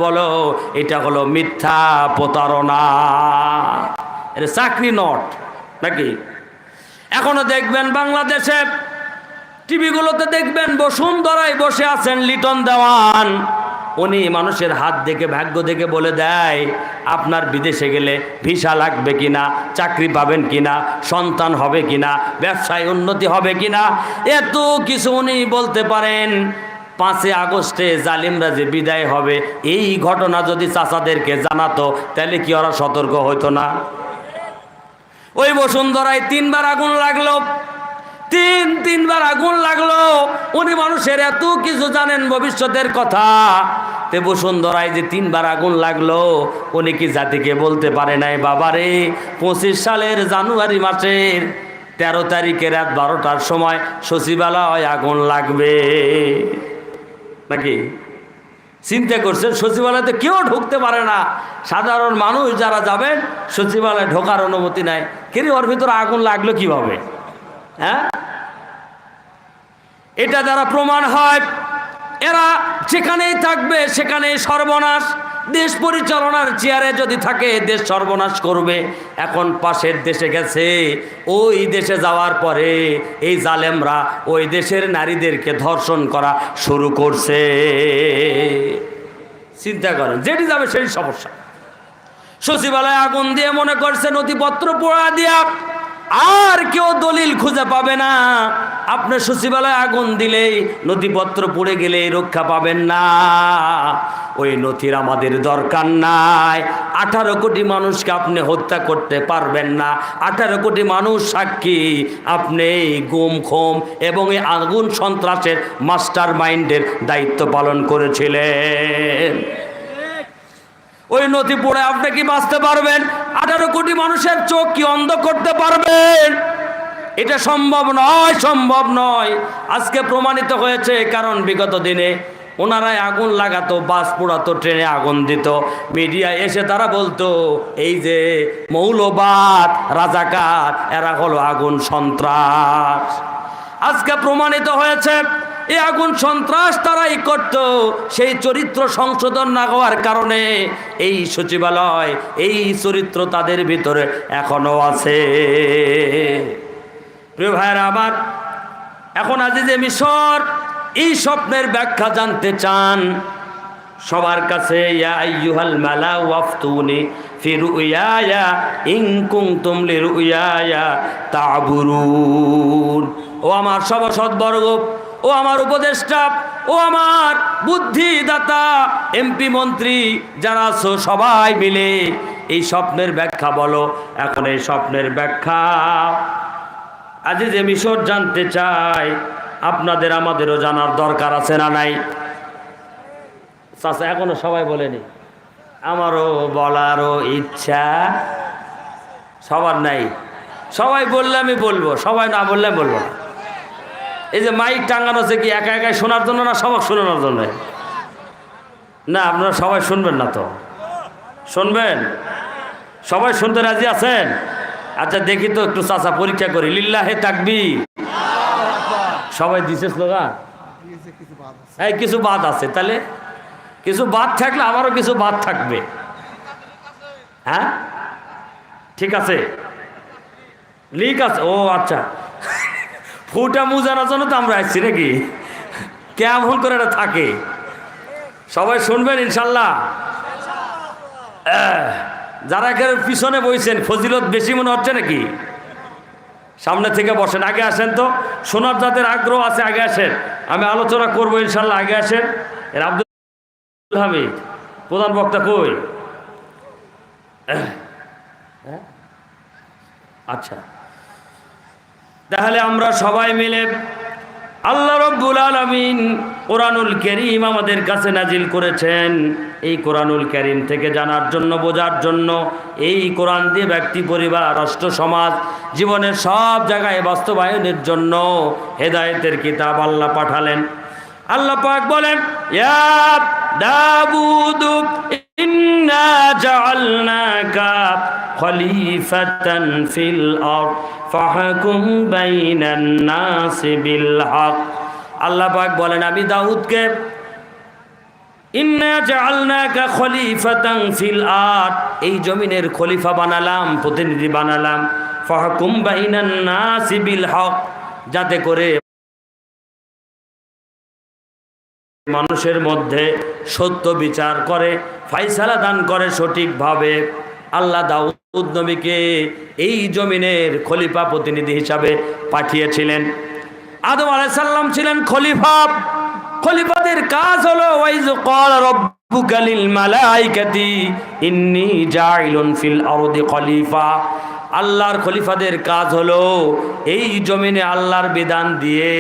বলো এটা হলো মিথ্যা প্রতারণা, এটা চাকরি নট নাকি। এখনো দেখবেন বাংলাদেশে টিভিগুলোতে দেখবেন বসুন্ধরায় বসে আছেন লিটন দেওয়ান, উনি মানুষের হাত দেখে ভাগ্য দেখে বলে দেয় আপনার বিদেশে গেলে ভিসা লাগবে কিনা, চাকরি পাবেন কিনা, সন্তান হবে কিনা, ব্যবসায় উন্নতি হবে কিনা, এত কিছু উনি বলতে পারেন। 5 আগস্টে জালিমরা যে বিদায় হবে এই ঘটনা যদি চাচাদেরকে জানাতো তাহলে কি ওরা সতর্ক হইতো না? ওই বসুন্ধরায় 3 বার আগুন লাগলো, তিনবার আগুন লাগলো। উনি মানুষের এত কিছু জানেন ভবিষ্যতের কথা, তে বসুন্ধরায় যে 3 বার আগুন লাগলো উনি কি জাতিকে বলতে পারে নাই বাবারে 25 সালের জানুয়ারি মাসের 13 তারিখে রাত 12টার সময় সচিবালয় আগুন লাগবে নাকি? চিন্তা করছেন সচিবালয়তে কেউ ঢুকতে পারে না, সাধারণ মানুষ যারা যাবেন সচিবালয়ে ঢোকার অনুমতি নাই। কিন্তু ওর ভিতরে আগুন লাগলো কিভাবে? হ্যাঁ, এটা দ্বারা প্রমাণ হয় এরা যেখানেই থাকবে সেখানেই সর্বনাশ। দেশ পরিচালনার চেয়ারে যদি থাকে দেশ সর্বনাশ করবে। এখন পাশের দেশে গেছে, ওই দেশে যাওয়ার পরে এই জালেমরা ওই দেশের নারীদেরকে ধর্ষণ করা শুরু করছে। চিন্তা করেন, যেটি যাবে সেই সমস্যা। সচিবালয়ে আগুন দিয়ে মনে করছে নথিপত্র পোড়া দিয়া আর কেউ দলিল খুঁজে পাবে না। আপনার সচিবালয়ে আগুন দিলেই নথিপত্র পুড়ে গেলে রক্ষা পাবেন না। ওই নথির আমাদের দরকার নাই। 18 কোটি মানুষকে আপনি হত্যা করতে পারবেন না। 18 কোটি মানুষ সাক্ষী আপনি গুম খুম এবং এই আগুন সন্ত্রাসের মাস্টার মাইন্ডের দায়িত্ব পালন করেছিলেন। ওই নথি পড়ে আপনি কি বাঁচতে পারবেন? 18 কোটি মানুষের চোখ কি অন্ধ করতে পারবেন? এটা সম্ভব নয়, সম্ভব নয়। আজকে প্রমাণিত হয়েছে, কারণ বিগত দিনে ওনারাই আগুন লাগাতো, বাস পোড়াতো, ট্রেনে আগুন দিত, মিডিয়ায় এসে তারা বলতো এই যে মৌলবাদ রাজাকার এরা হলো আগুন সন্ত্রাস। আজকে প্রমাণিত হয়েছে এই আগুন সন্ত্রাস তারাই করত। সেই চরিত্র সংশোধন না হওয়ার কারণে এই সচিবালয়, এই চরিত্র তাদের ভিতরে এখনো আছে। প্রিয় ভাইরা আমার, এখন আজিজে মিশর এই স্বপ্নের ব্যাখ্যা জানতে চান সবার কাছে। ইয়া আইয়ুহাল মালা ওয়াফতুনি ফি রুয়ায়া ইন কুনতুম লিরুয়ায়া তা'বুরুন। ও আমার সভাসদ বর্গ, ও আমার উপদেষ্টা, ও আমার বুদ্ধিদাতা, এমপি মন্ত্রী যারা আছো সবাই মিলে এই স্বপ্নের ব্যাখ্যা বলো। এখন এই স্বপ্নের ব্যাখ্যা আজিজে মিশর জানতে চাই, আপনাদের আমাদেরও জানার দরকার আছে না নাই? চাচা এখনো সবাই বলেনি, আমারও বলারও ইচ্ছা সবার নাই। সবাই বললে আমি বলবো, সবাই না বললে আমি বলবো না। এই যে মাইক টাঙানো আছে কি একা একাই শোনার জন্য না সবাই শোনানোর জন্য? না, আপনারা সবাই শুনবেন না তো? শুনবেন? সবাই শুনতে রাজি আছেন? আচ্ছা দেখি তো একটু চাচা পরীক্ষা করি। লিল্লাহে তাকবীর। সবাই দিছে স্লোগান? এই কিছু বাদ আছে, তাহলে কিছু বাদ থাকলে আমারও কিছু বাদ থাকবে। হ্যাঁ ঠিক আছে, লিক আছে। ও আচ্ছা, ফুটা মুজানোর জন্য তো আমরা আসছি নাকি? কেমন করে এটা থাকে? সবাই শুনবেন ইনশাল্লাহ। যারা এখানে পিছনে বইছেন ফজিলত বেশি মনে হচ্ছে নাকি? সামনে থেকে বসেন, আগে আসেন তো। শোনার যাদের আগ্রহ আছে আগে আসেন, আমি আলোচনা করবো ইনশাল্লাহ। আগে আসেন। এর আব্দুল হামিদ প্রধান বক্তা কই? আচ্ছা, তাহলে আমরা সবাই মিলে আল্লাহ রাব্বুল আলামিন কোরআনুল কারীম আমাদের কাছে নাজিল করেছেন। এই কোরআনুল কারীম থেকে জানার জন্য, বোঝার জন্য, এই কোরআন দিয়ে ব্যক্তি, পরিবার, রাষ্ট্র, সমাজ, জীবনের সব জায়গায় বাস্তবায়নের জন্য হেদায়েতের কিতাব আল্লাহ পাঠালেন। আল্লাহ পাক বলেন, ইয়া দাউদু ইন্না জাআলনাকা খলিফাতান ফিল আরদ ফাহকুম বাইনান নাসি বিল হক। আল্লাহ পাক বলেন, আমি দাউদকে ইন্না জাআলনাকা খলিফাতান ফিল আরদ, এই জমিনের খলিফা বানালাম, প্রতিনিধি বানালাম। ফাহকুম বাইনান নাসি বিল হক, যাতে করে মানুষের মধ্যে সত্য বিচার করে, ফয়সালা দান করে সঠিকভাবে। আল্লাহ দাউদ নবীকে এই জমিনের খলিফা প্রতিনিধি হিসাবে পাঠিয়েছিলেন। আদম আলাইহিস সালাম ছিলেন খলিফা। খলিফাদের কাজ হলো ওয়াইজ ক্বালা রাব্বুকা লিল মালাইকাতি ইন্নী জাইলুন ফিল আরদি খলিফা। আল্লাহর খলিফাদের কাজ হলো এই জমিনে আল্লাহর বিধান দিয়ে,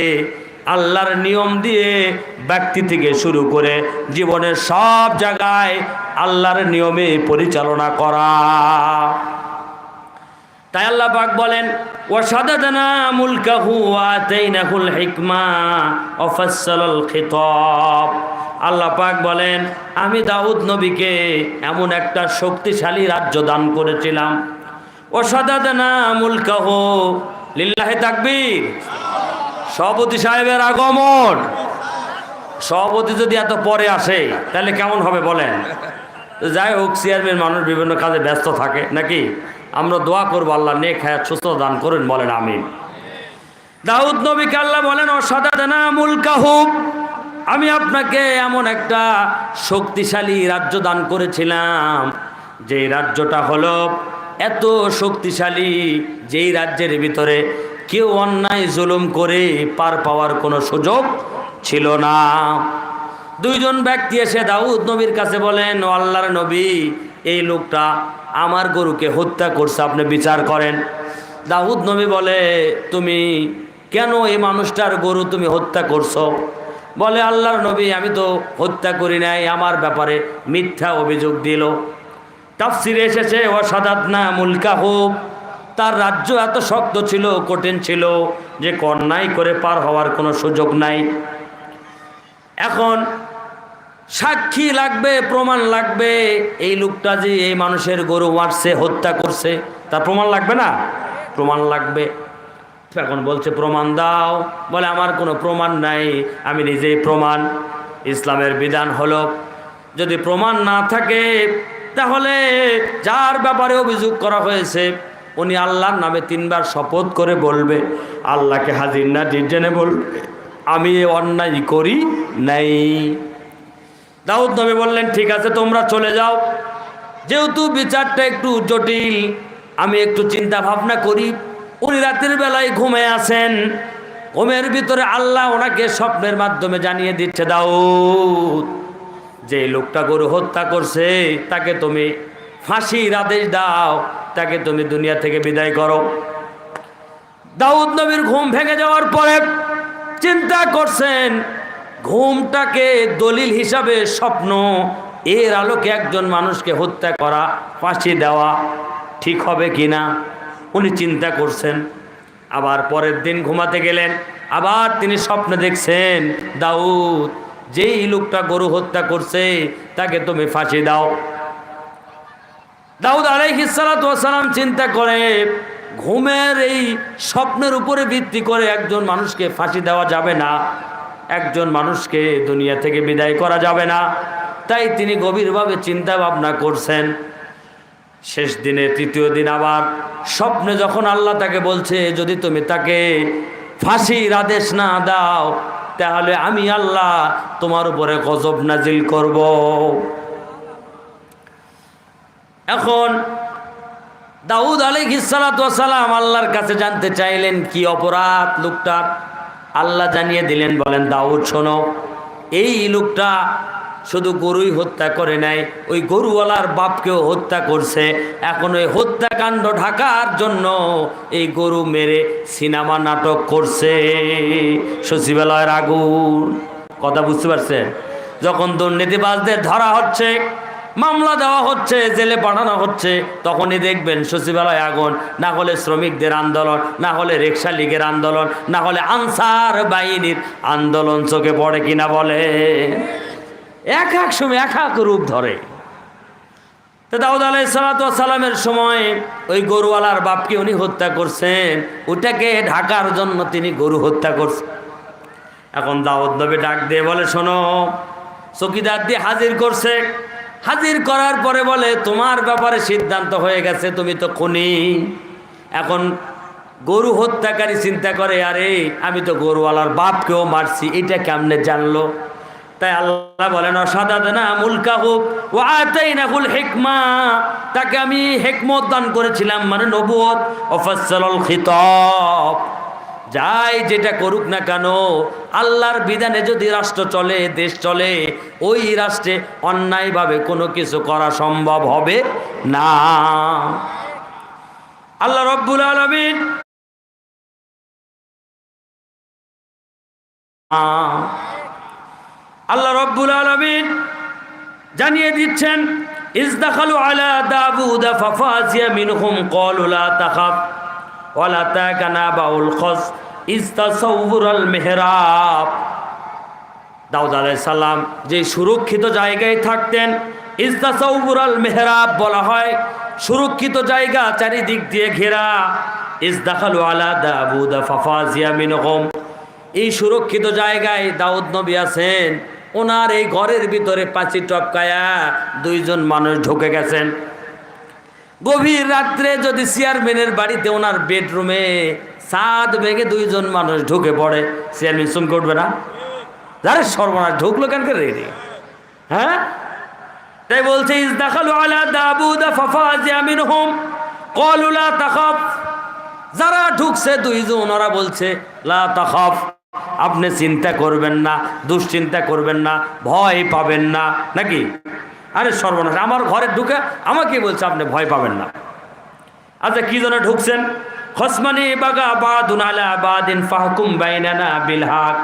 আল্লাহর নিয়ম দিয়ে, ব্যক্তি থেকে শুরু করে জীবনের সব জায়গায় আল্লাহর নিয়মে পরিচালনা করা। তাই আল্লাহ পাক বলেন ওয়াশাদাদনা মুলকাহু ওয়া আতাইনাহুল হিকমা ওয়া ফাসসালাল খিতাব। আল্লাহ পাক বলেন আমি দাউদ নবীকে এমন একটা শক্তিশালী রাজ্য দান করেছিলাম। ওয়াশাদাদনা মুলকাহু, লিল্লাহি তাকবীর। সভাপতি সাহেবের আগমন। সভাপতি যদি এত পরে আসে তাহলে কেমন হবে বলেন? যাই হোক, চেয়ারম্যান মানুষ বিভিন্ন কাজে ব্যস্ত থাকে নাকি। আমরা দোয়া করবো আল্লাহ নেক হায়াত সুস্থ দান করেন, বলেন আমিন। দাউদ নবীকে আল্লাহ বলেন ওয়াশাদাদনা মুলকাহু, আমি আপনাকে এমন একটা শক্তিশালী রাজ্য দান করেছিলাম, যেই রাজ্যটা হলো এত শক্তিশালী, যেই রাজ্যের ভিতরে কেউ অন্যায় জুলুম করে পার পাওয়ার কোনো সুযোগ ছিল না। দুইজন ব্যক্তি এসে দাউদ নবীর কাছে বলেন ও আল্লাহর নবী, এই লোকটা আমার গরুকে হত্যা করছে, আপনি বিচার করেন। দাউদ নবী বলে তুমি কেন এই মানুষটার গরু তুমি হত্যা করছো? বলে আল্লাহর নবী আমি তো হত্যা করি নাই, আমার ব্যাপারে মিথ্যা অভিযোগ দিল। তাফসিরে এসেছে ওয়াশাদাদনা মুলকাহু, তার রাজ্য এত শক্ত ছিল, কঠিন ছিল, যে অন্যায় করে পার হওয়ার কোনো সুযোগ নাই। এখন সাক্ষী লাগবে, প্রমাণ লাগবে, এই লোকটা যে এই মানুষের গরু মারছে, হত্যা করছে, তার প্রমাণ লাগবে না? প্রমাণ লাগবে। এখন বলছে প্রমাণ দাও। বলে আমার কোনো প্রমাণ নাই, আমি নিজেই প্রমাণ। ইসলামের বিধান হলো যদি প্রমাণ না থাকে তাহলে যার ব্যাপারে অভিযোগ করা হয়েছে উনি আল্লাহর নামে 3 বার শপথ করে বলবে, আল্লাহকে হাজির নাজির জেনে বলবে আমি এ অন্যায় করি নাই। দাউদ নবী বললেন ঠিক আছে তোমরা চলে যাও, যেহেতু বিচারটা একটু জটিল আমি একটু চিন্তা ভাবনা করি। উনি রাতের বেলায় ঘুমে আছেন, ঘুমের ভিতরে আল্লাহ ওনাকে স্বপ্নের মাধ্যমে জানিয়ে দিচ্ছে দাউদ যে লোকটা গরু হত্যা করছে তাকে তুমি ফাঁসির আদেশ দাও, তাকে তুমি দুনিয়া থেকে বিদায় করো। দাউদ নবীর ঘুম ভেঙে যাওয়ার পরে চিন্তা করছেন ঘুমটাকে দলিল হিসাবে স্বপ্ন, এর আলোকে একজন মানুষকে হত্যা করা, ফাঁসি দেওয়া ঠিক হবে কিনা উনি চিন্তা করছেন। আবার পরের দিন ঘুমাতে গেলেন, আবার তিনি স্বপ্নে দেখছেন দাউদ যেই লোকটা গরু হত্যা করছে তাকে তুমি ফাঁসি দাও। দাউদ আলাইহিস সালাতু ওয়াস সালাম চিন্তা করে ঘুমের এই স্বপ্নের উপরে ভিত্তি করে একজন মানুষকে ফাঁসি দেওয়া যাবে না, একজন মানুষকে দুনিয়া থেকে বিদায় করা যাবে না। তাই তিনি গভীরভাবে চিন্তা ভাবনা করছেন। শেষ দিনে 3য় দিন আবার স্বপ্নে যখন আল্লাহ তাকে বলছে যদি তুমি তাকে ফাঁসির আদেশ না দাও তাহলে আমি আল্লাহ তোমার উপরে গজব নাজিল করব। এখন দাউদ আলাইহিস সালাতু ওয়াস সালাম আল্লাহর কাছে জানতে চাইলেন কি অপরাধ লোকটার। আল্লাহ জানিয়ে দিলেন, বলেন দাউদ শোনো, এই লোকটা শুধু গরুই হত্যা করে নাই, ওই গরুওয়ালার বাপকেও হত্যা করছে। এখন ওই হত্যাকাণ্ড ঢাকার জন্য এই গরু মেরে সিনেমা নাটক করছে। সচিবালয়ের আগুন, কথা বুঝতে পারছেন? যখন দুর্নীতিবাজদের ধরা হচ্ছে, মামলা দেওয়া হচ্ছে, জেলে পাঠানো হচ্ছে, তখনই দেখবেন সচিবালয় আগুন, না হলে শ্রমিকদের আন্দোলন, না হলে রিক্সা লীগের আন্দোলন, না হলে আনসার বাহিনীর আন্দোলন চোখে পড়ে কিনা বলে। এক এক সময় এক এক রূপ ধরে। তো দাউদ আলাইহিস সালাতু ওয়াস সালামের সময় ওই গরুওয়ালার বাপকে উনি হত্যা করছেন, ওটাকে ঢাকার জন্য তিনি গরু হত্যা করছেন। এখন দাউদ নবী ডাক দিয়ে বলে শোনো, চকিদার দিয়ে হাজির করছে। হাজির করার পরে বলে, তোমার ব্যাপারে সিদ্ধান্ত হয়ে গেছে, তুমি তো খুনি। এখন গরু হত্যাকারী চিন্তা করে, আরে আমি তো গরুওয়ালার বাপকেও মারছি, এটা কেমনে জানলো? তাই আল্লাহ বলেন, অসাদাদনা মুলকাহু ওয়া আতাইনাহুল হিকমা, তাকে আমি হিকমত দান করেছিলাম, মানে নবুয়ত। ওয়াফাসসালাল খিতাব, যাই যেটা করুক না কেন, আল্লাহর বিধানে যদি রাষ্ট্র চলে, দেশ চলে, ওই রাষ্ট্রে অন্যায়ভাবে কোনো কিছু করা সম্ভব হবে না। আল্লাহ রাব্বুল আলামিন আল্লাহ রাব্বুল আলামিন জানিয়ে দিচ্ছেন, ইজদাখালু আলা দাউদ ফাফাজিয়া মিনহুম ক্বালু লা তাখাফ ওয়ালা তাকানা বাউল খস ইস্তাসাউরুল মিহরাব। দাউদ আলাইহিস সালাম যে সুরক্ষিত জায়গায় থাকতেন, ইস্তাসাউরুল মিহরাব বলা হয় সুরক্ষিত জায়গা, চারিদিক দিয়ে ঘেরা। ইজদাখালু আলা দাউদ ফাফাজিয়া মিনহুম, এই সুরক্ষিত জায়গায় দাউদ নবী আছেন, ওনার এই ঘরের ভিতরে পাঁচি টপকায়া দুইজন মানুষ ঢুকে গেছেন। গভীর রাত্রে যদি চেয়ারম্যানের বাড়িতে ওনার বেডরুমে ছাদ ভেঙে দুইজন মানুষ ঢুকে পড়ে, চেয়ারম্যান চমকে উঠবে না? আরে সর্বনাশ, ঢুকলো কেন করে রে? হ্যাঁ, তাই বলছে, ইজদাখালু আলা দাউদ ফাফাজিয়া মিনহুম ক্বালু লা তাখাফ, যারা ঢুকছে দুইজন, ওরা বলছে লা তাখাফ, আপনি চিন্তা করবেন না, দুশ্চিন্তা করবেন না, ভয় পাবেন না। নাকি? আরে সর্বনাশ, আমার ঘরে ঢুকে আমাকে বলছে আপনি ভয় পাবেন না। আচ্ছা, কি জন্য ঢুকছেন? খসমানি বাগা বাদুন আলা বাদিন ফাহকুম বাইনানা বিল হক,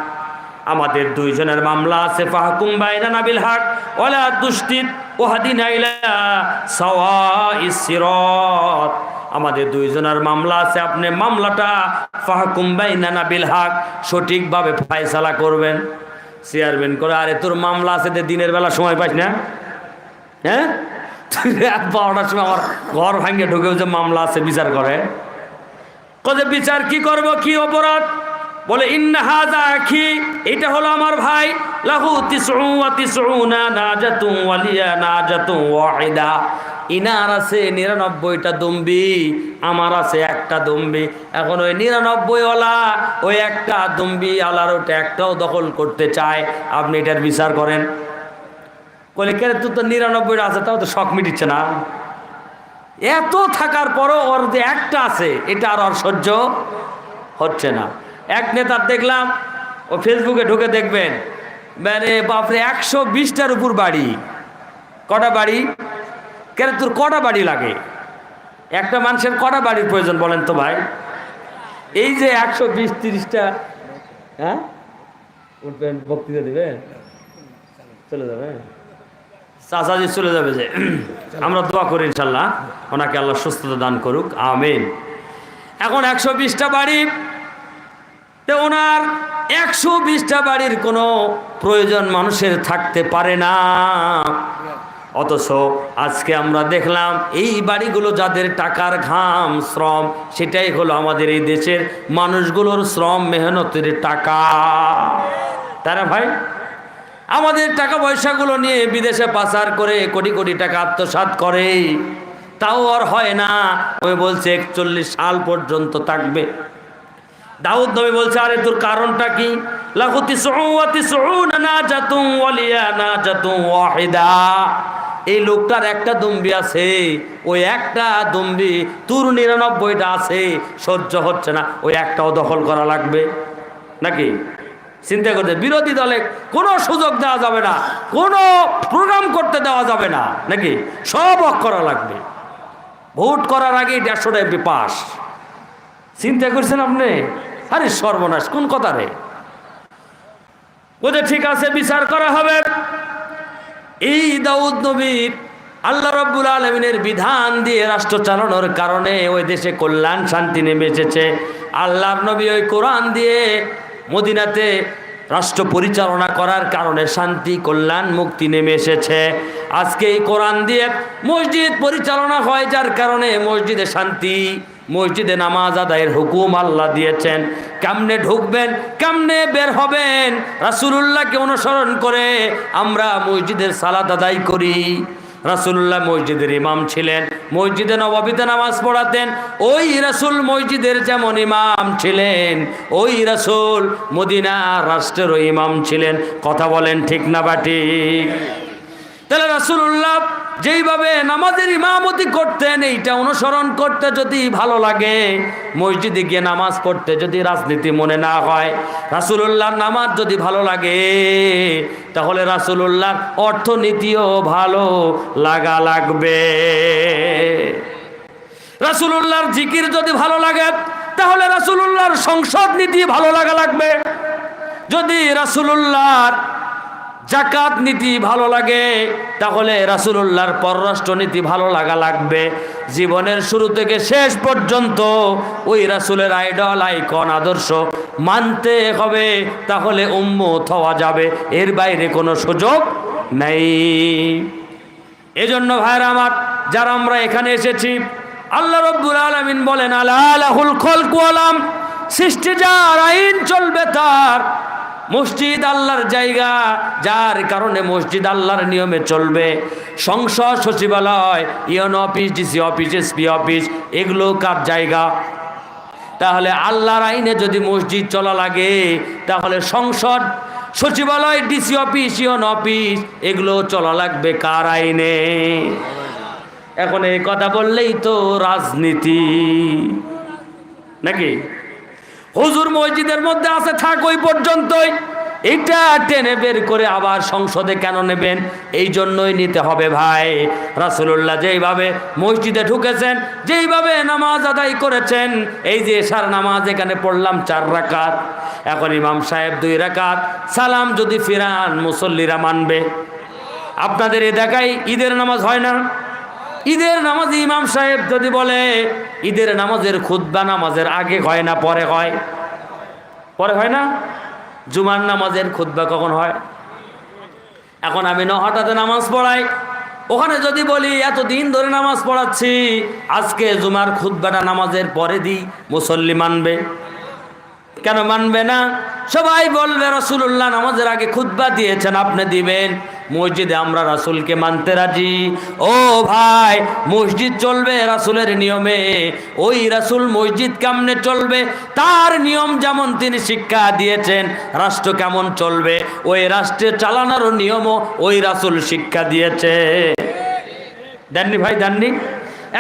আমাদের দুইজনের মামলা আছে, ফাহকুম বাইনানা বিল হক ওয়ালা তুশতিদ ওয়াহদিনা ইলা সাওয়াইস সিরাত, আমাদের দুইজনের মামলা আছে, আপনি মামলাটা ফাহকুম বাইনানা বিল হক, সঠিকভাবে ফয়সালা করবেন। চেয়ারম্যান করে, আরে তোর মামলা আছে, দিনের বেলা সময় পাস না? হ্যাঁ, রাত 12টার সময় আমার ঘর ভাঙে ঢুকেও যে মামলা আছে, বিচার করে। কবে বিচার কি করব, কি অপরাধ? বলে, ইন্না হাযা আখি, এটা হলো আমার ভাই, লাহু তিসউ ওয়া তিসউনা নাজাতুন ওয়ালিয়া নাজাতুন ওয়াহিদা, ইনার আছে 99টা দুম্বি, আমার আছে একটা দুম্বি। এখন ওই 99 ওয়ালা ওই একটা দুম্বি আলার ওটা একটাও দখল করতে চায়, আপনি এটার বিচার করেন। বলে, কেন তুই তো 99টা আছে, তাও তো শখ মিটিচ্ছে না। এত থাকার পরও ওর যে একটা আছে, এটা আর ওর সহ্য হচ্ছে না। এক নেতার দেখলাম, ও ফেসবুকে ঢুকে দেখবেন, মানে বাপরে 120টার উপর বাড়ি। কটা বাড়ি? কেন তোর কটা বাড়ি লাগে? একটা মানুষের কটা বাড়ির প্রয়োজন বলেন তো ভাই? এই যে 120-30টা, হ্যাঁ, উঠবেন, বক্তৃতা দিবেন, চলে যাবে, চাচাজি চলে যাবে। যে আমরা দোয়া করি ইনশাল্লাহ ওনাকে আল্লাহ সুস্থতা দান করুক, আমিন। এখন 120টা বাড়ি, তো ওনার 120টা বাড়ির কোনো প্রয়োজন মানুষের থাকতে পারে না। অথচ আজকে আমরা দেখলাম এই বাড়িগুলো যাদের টাকার ঘাম শ্রম, সেটাই হলো আমাদের এই দেশের মানুষগুলোর শ্রম মেহনতের টাকা। তারা ভাই আমাদের টাকা পয়সাগুলো নিয়ে বিদেশে পাচার করে কোটি কোটি টাকা আত্মসাৎ করে, তাও আর হয় না। ওই বলছে 41 সাল পর্যন্ত থাকবে। দাউদ নবী বলছে, আরে তোর কারণটা কি? লাহু তিসউ ওয়া তিসউনা নাজাতুন ওয়ালিয়া নাজাতুন ওয়াহিদা, এই লোকটার একটা দুম্বি আছে, ওই একটা দুম্বি, তোর 99টা আছে, সহ্য হচ্ছে না, ওই একটাও দখল করা লাগবে। নাকি? চিন্তা করতে বিরোধী দলে কোনো সুযোগ দেওয়া যাবে না, কোনো প্রোগ্রাম করতে দেওয়া যাবে না। নাকি? সব অফ করা লাগবে। ভোট করার আগে 150টা এমপি পাস। চিন্তা করছেন আপনি? আরে সর্বনাশ, কোন কথা রে? ওদের ঠিক আছে, বিচার করা হবে। এই দাউদ নবীর আল্লাহ রাব্বুল আলামিনের বিধান দিয়ে রাষ্ট্র চালানোর কারণে ওই দেশে কল্যাণ শান্তি নেমে এসেছে। আল্লাহর নবী ওই কোরআন দিয়ে মদিনাতে রাষ্ট্র পরিচালনা করার কারণে শান্তি, কল্যাণ, মুক্তি নেমে এসেছে। আজকে এই কোরআন দিয়ে মসজিদ পরিচালনা হয়, যার কারণে মসজিদে শান্তি, মসজিদে নামাজ আদায়ের হুকুম আল্লাহ দিয়েছেন। কেমনে ঢুকবেন, কেমনে বের হবেন, রাসূলুল্লাহকে অনুসরণ করে আমরা মসজিদের সালাত আদায় করি। রাসূলুল্লাহ মসজিদের ইমাম ছিলেন, মসজিদে নববীতে নামাজ পড়াতেন। ওই রাসূল মসজিদের যেমন ইমাম ছিলেন, ওই রাসূল মদিনা রাষ্ট্রেরও ইমাম ছিলেন। কথা বলেন ঠিক না বা ঠিক? তাহলে রাসূলুল্লাহ যেইভাবে নামাজের ইমামতি করতেন, এইটা অনুসরণ করতে যদি ভালো লাগে, মসজিদে গিয়ে নামাজ পড়তে যদি রাজনীতি মনে না হয়, রাসূলুল্লাহর নামাজ যদি ভালো লাগে, তাহলে রাসূলুল্লাহর অর্থনীতিও ভালো লাগা লাগবে। রাসূলুল্লাহর জিকির যদি ভালো লাগে, তাহলে রাসূলুল্লাহর সংসদ নীতি ভালো লাগা লাগবে। যদি রাসূলুল্লাহর জাকাত নীতি ভালো লাগে, তাহলে রাসূলুল্লাহর পররাষ্ট্র নীতি ভালো লাগা লাগবে। জীবনের শুরু থেকে শেষ পর্যন্ত ওই রাসূলের আইডল, আইকন, আদর্শ মানতে হবে, তাহলে উম্মত হওয়া যাবে। এর বাইরে কোনো সুযোগ নেই। এজন্য ভাইরা আমার, যারা আমরা এখানে এসেছি, আল্লাহ রাব্বুল আলামিন বলেন, আলা লাহুল খালকু ওয়াল আমর, সৃষ্টি যার, আইন চলবে তার। মসজিদ আল্লাহর জায়গা, যার কারণে মসজিদ আল্লাহর নিয়মে চলবে। সংসদ, সচিবালয়, UN office, DC office, SP office, এগুলো কার জায়গা? তাহলে আল্লাহর আইনে যদি মসজিদ চলা লাগে, তাহলে সংসদ, সচিবালয়, ডিসি অফিস, ইউএন অফিস, এগুলো চলা লাগবে কার আইনে? এখন এই কথা বললেই তো রাজনীতি নাকি? হুজুর মসজিদের মধ্যে আছে, থাক ওই পর্যন্তই। এটা টেনে বের করে আবার সংসদে কেন নেবেন? এই জন্যই নিতে হবে ভাই। রাসূলুল্লাহ যেইভাবে মসজিদে ঢুকেছেন, যেইভাবে নামাজ আদায় করেছেন, এই যে এশার নামাজ এখানে পড়লাম 4 রাকাত, এখন ইমাম সাহেব 2 রাকাত, সালাম যদি ফিরান মুসল্লিরা মানবে? আপনাদের এ দেখায় ঈদের নামাজ হয় না? ঈদের নামাজ ইমাম সাহেব যদি বলে, ঈদের নামাজের খুতবা নামাজের আগে হয় না পরে হয়? পরে হয় না? জুমার নামাজের খুতবা কখন হয়? এখন আমি নহাটাতে নামাজ পড়াই, ওখানে যদি বলি এতদিন ধরে নামাজ পড়াচ্ছি, আজকে জুমার খুতবাটা নামাজের পরে দিই, মুসল্লি মানবে? কেন মানবে না? সবাই বলবে রাসূলুল্লাহ নামাজের আগে খুতবা দিয়েছেন, আপনি দিবেন। মসজিদে আমরা রাসূলকে মানতে রাজি। ও ভাই, মসজিদ চলবে রাসূলের নিয়মে। ওই রাসূল মসজিদ কেমনে চলবে, তার নিয়ম যেমন তিনি শিক্ষা দিয়েছেন, রাষ্ট্র কেমন চলবে, ওই রাষ্ট্রে চালানোর নিয়মও ওই রাসূল শিক্ষা দিয়েছে। দেননি ভাই, দেননি?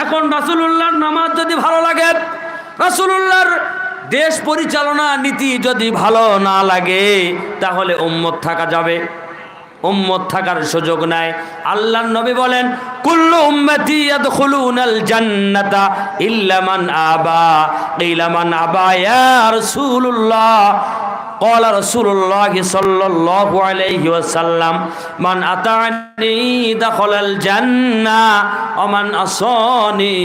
এখন রাসূলুল্লাহর নামাজ যদি ভালো লাগে, রাসূলুল্লাহর দেশ পরিচালনা নীতি যদি ভালো না লাগে, তাহলে উম্মত থাকা যাবে? উম্মত থাকার সুযোগ নাই। আল্লাহর নবী বলেন, কুল্লু উম্মতি ইয়াদখুলুনাল জান্নাতা ইল্লা মান আবা। কিলা মান আবা ইয়া রাসূলুল্লাহ? قال رسول الله صلى الله عليه وسلم من أطاعني دخل الجنة ومن عصاني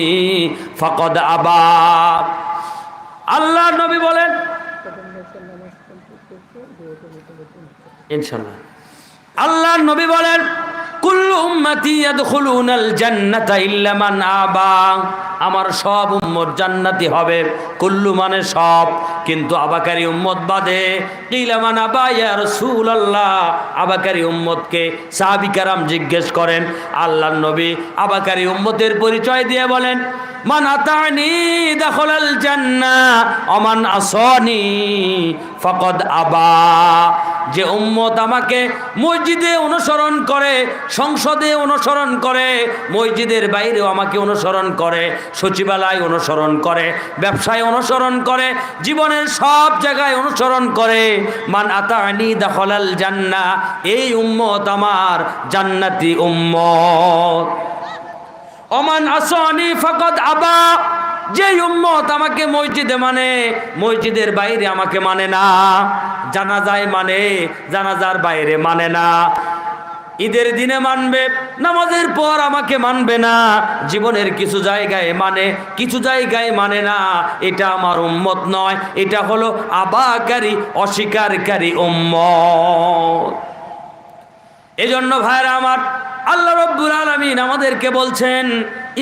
فقد أبى। আল্লাহ নবী বলেন, ইনশাআল্লাহ, আল্লাহ নবী বলেন, কুল্লু উম্মতি ইয়াদখুলুনাল জান্নাতা ইল্লা মান আবা। আমার সব উম্মত জান্নাতি হবে। কুল্লু মানে সব, কিন্তু আবাকারী উম্মত বাদে। কিলা মান আবা ইয়া রাসূলুল্লাহ? আবাকারী উম্মতকে সাহাবী কেরাম জিজ্ঞেস করেন। আল্লাহর নবী আবাকারী উম্মতের পরিচয় দিয়ে বলেন, মান আতানি দাখালাল জান্নাহ ওয়া মান আসানি ফাকাদ আবা। যে উম্মত আমাকে মসজিদে অনুসরণ করে, সংসদে অনুসরণ করে, মসজিদের বাইরেও আমাকে অনুসরণ করে, সচিবালয় অনুসরণ করে, ব্যবসায় অনুসরণ করে, জীবনের সব জায়গায় অনুসরণ করে, মান আতানি দাখালাল জান্নাহ, এই উম্মত আমার জান্নাতি উম্মত। ওমান আসানি ফাকাদ আবা। যে উম্মত আমাকে মসজিদে মানে, মসজিদের বাইরে আমাকে মানে না, জানাজায় মানে, জানাজার বাইরে মানে না, ঈদের দিনে মানবে, নামাজের পর আমাকে মানবে না, জীবনের কিছু জায়গায় মানে, কিছু জায়গায় মানে না, এটা আমার উম্মত নয়। এটা হলো আবাকারী, অস্বীকারী উম্মত। এজন্য ভাইরা আমার, আল্লাহ রাব্বুল আলামিন আমাদেরকে বলছেন,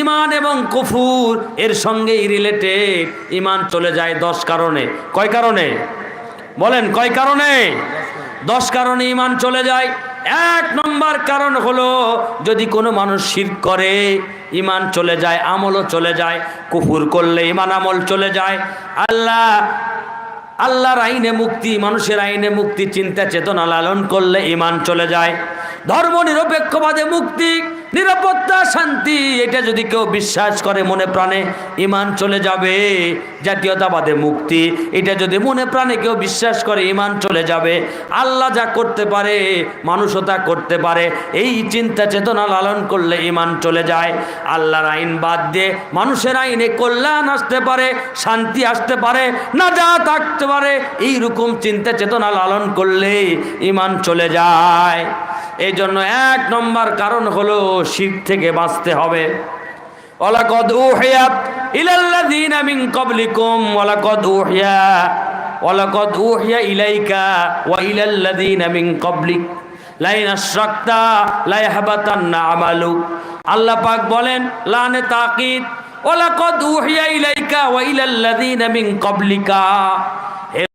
ইমান এবং কুফুর এর সঙ্গেই রিলেটেড। ইমান চলে যায় 10 কারণে। কয় কারণে বলেন? কয় কারণে? 10 কারণে ইমান চলে যায়। 1 নম্বর কারণ হলো যদি কোনো মানুষ শিরক করে ইমান চলে যায়, আমলও চলে যায়। কুফুর করলে ইমান আমল চলে যায়। আল্লাহর আইনে মুক্তি, মানুষের আইনে মুক্তি, চিন্তা চেতনা লালন করলে ইমান চলে যায়। ধর্ম নিরপেক্ষবাদে মুক্তি, নিরাপত্তা, শান্তি, এটা যদি কেউ বিশ্বাস করে মনে প্রাণে ইমান চলে যাবে। জাতীয়তাবাদে মুক্তি, এটা যদি মনে প্রাণে কেউ বিশ্বাস করে ইমান চলে যাবে। আল্লাহ যা করতে পারে মানুষও তা করতে পারে, এই চিন্তা চেতনা লালন করলে ইমান চলে যায়। আল্লাহর আইন বাদ দিয়ে মানুষের আইনে কল্যাণ আসতে পারে, শান্তি আসতে পারে, নাজাত আসতে পারে, এইরকম চিন্তা চেতনা লালন করলে ইমান চলে যায়। এই জন্য 1 নম্বর কারণ হলো শিরক থেকে বাঁচতে হবে। ওয়ালাকাদ উহিয়া ইলাল্লাযীনা মিন ক্বাবলিকুম ওয়ালাকাদ উহিয়া ইলাইকা ওয়া ইলাল্লাযীনা মিন ক্বাবলিক লাইন আশরাকতা লা ইয়াহবাতান্না আমালুক। আল্লাহ পাক বলেন লানে তাকিদ ওয়ালাকাদ উহিয়া ইলাইকা ওয়া ইলাল্লাযীনা মিন ক্বাবলিকা,